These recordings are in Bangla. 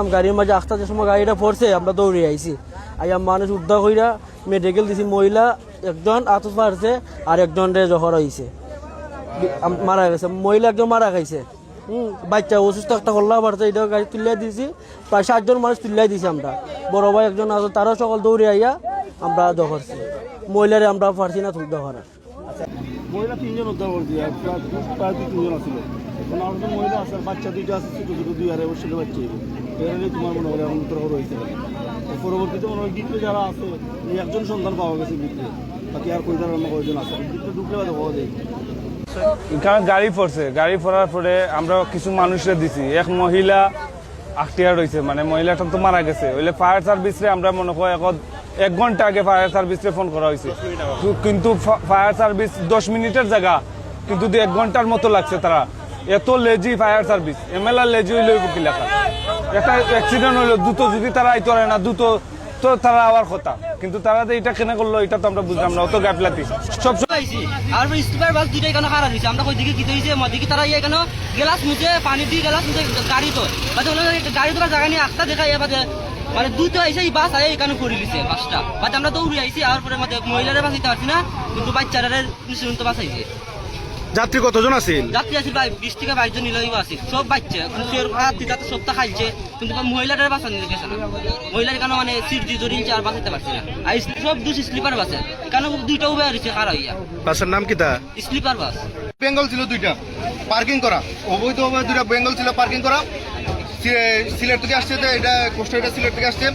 দেখলাম গাড়ির মাঝে আস্তে যে সময় গাড়িটা পড়ছে আমরা দৌড়ে আইছি আইয়া মানুষ উদ্ধার কইরা মেডিকেল দিছি মহিলা একজন আতস পারছে আর একজন রে জহর হয়েছে মারা গেছে মহিলা একজন মারা খাইছে বাচ্চা অসুস্থ একটা হল্লা বাড়ছে এটা গাড়ি তুলিয়া দিয়েছি প্রায় 7 জন মানুষ তুলিয়া দিয়েছি আমরা বড় ভাই একজন আছে তারাও সকল দৌড়ে আইয়া আমরা জহরছি মহিলারে আমরা পারছি না তুলতে করার। মহিলা 3 জন উদ্ধার করছি প্রায় 3 জন আছিল আরেকজন মহিলা আছে বাচ্চা 2টা আছে ছোটো ছোটো 2.5 বছরের বাচ্চা এর তোমার মনে হয় এখন উত্তর রয়েছে পরবর্তীতে মনে হয় গিফটে যারা আছে এই একজন সন্তান পাওয়া গেছে গিফটে বাকি আর কয়জন অন্য কয়জন আছে গিফটে ঢুকলে বাদে পাওয়া যায় কারণ গাড়ি পড়ছে গাড়ি পড়ার পরে আমরা কিছু মানুষরা দিছি এক মহিলা আখটিয়া রয়েছে মানে মহিলাটা তো মারা গেছে ওইলে ফায়ার সার্ভিসে আমরা মনে হয় 1 ঘন্টা আগে ফায়ার সার্ভিসে ফোন করা হয়েছে কিন্তু ফায়ার সার্ভিস 10 মিনিটের জায়গা কিন্তু 1 ঘন্টার মতো লাগছে তারা এত lazy fire service MLR lazy হইলে কি লেখা একটা অ্যাক্সিডেন্ট হইলো দ্রুত যদি তারা আইতে পারে না দ্রুত তো তারা আবার কথা কিন্তু তারা যে এটা কেন করলো এটা তো আমরা বুঝলাম না অত গাফলাতি সব আর স্লিপার বাস দুইটাই কেন খারাপ হয়েছে আমরা কই দিকে কি হয়েছে মদিকে তারা ইয়ে কেন গ্লাস মুছে পানি দিয়ে গ্লাস মুছে গাড়ি তো গাড়ি তোলা জায়গা নিয়ে আস্তা দেখা বাদে মানে দুটো এসে এই বাস আয় এখানে করে দিছে বাসটা বাদে আমরা দৌড়ে আইছি আর পরে মধ্যে মহিলারা বাঁচাইতে পারছি না কিন্তু বাচ্চারা নিশ্চিন্ত বাঁচাইছে। যাত্রী কতজন আছেন? যাত্রী আছে প্রায় 20 থেকে 22 জন নিলেই আছে সব বাচ্চা কিন্তু সবটা খাইছে কিন্তু মহিলাটার বাঁচানো গেছে না মহিলার কেন মানে সিট দিয়ে জড়িয়েছে আর বাঁচাতে পারছে না আর সব দুটি স্লিপার বাসে কেন দুইটা উবে রয়েছে খারাপ হইয়া বাসের নাম কি তা? স্লিপার বাস বেঙ্গল ছিল দুইটা পার্কিং করা অবৈধভাবে দুইটা বেঙ্গল ছিল পার্কিং করা সিলেট থেকে আসছে এটা কোস্ট এটা সিলেট থেকে আসছে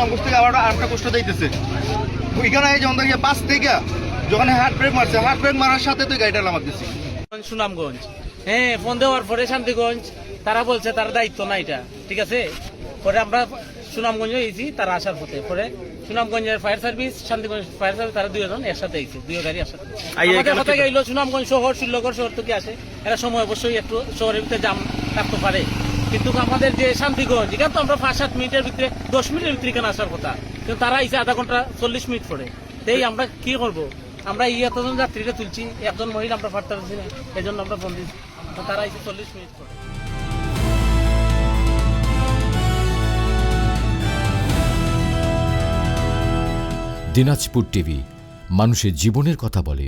কোস্ট থেকে আবার আরেকটা কোস্ট দিতেছে ওইখানে যখন দেখি বাস থেকে যখন হার্ট ব্রেক মারছে হার্ট ব্রেক মারার সাথে তো গাড়িটা নামার দিচ্ছি সুনামগঞ্জ হ্যাঁ ফোন দেওয়ার পরে শান্তিগঞ্জ তারা বলছে তার দায়িত্ব না এটা ঠিক আছে পরে আমরা সুনামগঞ্জে গেছি তারা আসার পথে পরে সুনামগঞ্জের fire service Shantiganj fire service তারা 2 জন একসাথে আইছে 2 গাড়ি একসাথে আমাদের কথা গেল সুনামগঞ্জ শহর শিলনগর শহর থেকে আসে এরা সময় অবশ্যই একটু শহরের ভিতরে জাম থাকতে পারে কিন্তু আমাদের যে শান্তিগঞ্জ এখানে তো আমরা 5-7 মিনিটের ভিতরে 10 মিনিটের ভিতরে এখানে আসার কথা কিন্তু তারা আইছে আধা ঘন্টা 40 মিনিট পরে তাই আমরা কি করবো আমরা এতজন যাত্রীরা তুলছি একজন মহিলা আমরা পারতে পারছি না এই জন্য আমরা ফোন দিচ্ছি তারা এসে 40 মিনিট পরে। দিনাজপুর টিভি মানুষের জীবনের কথা বলে।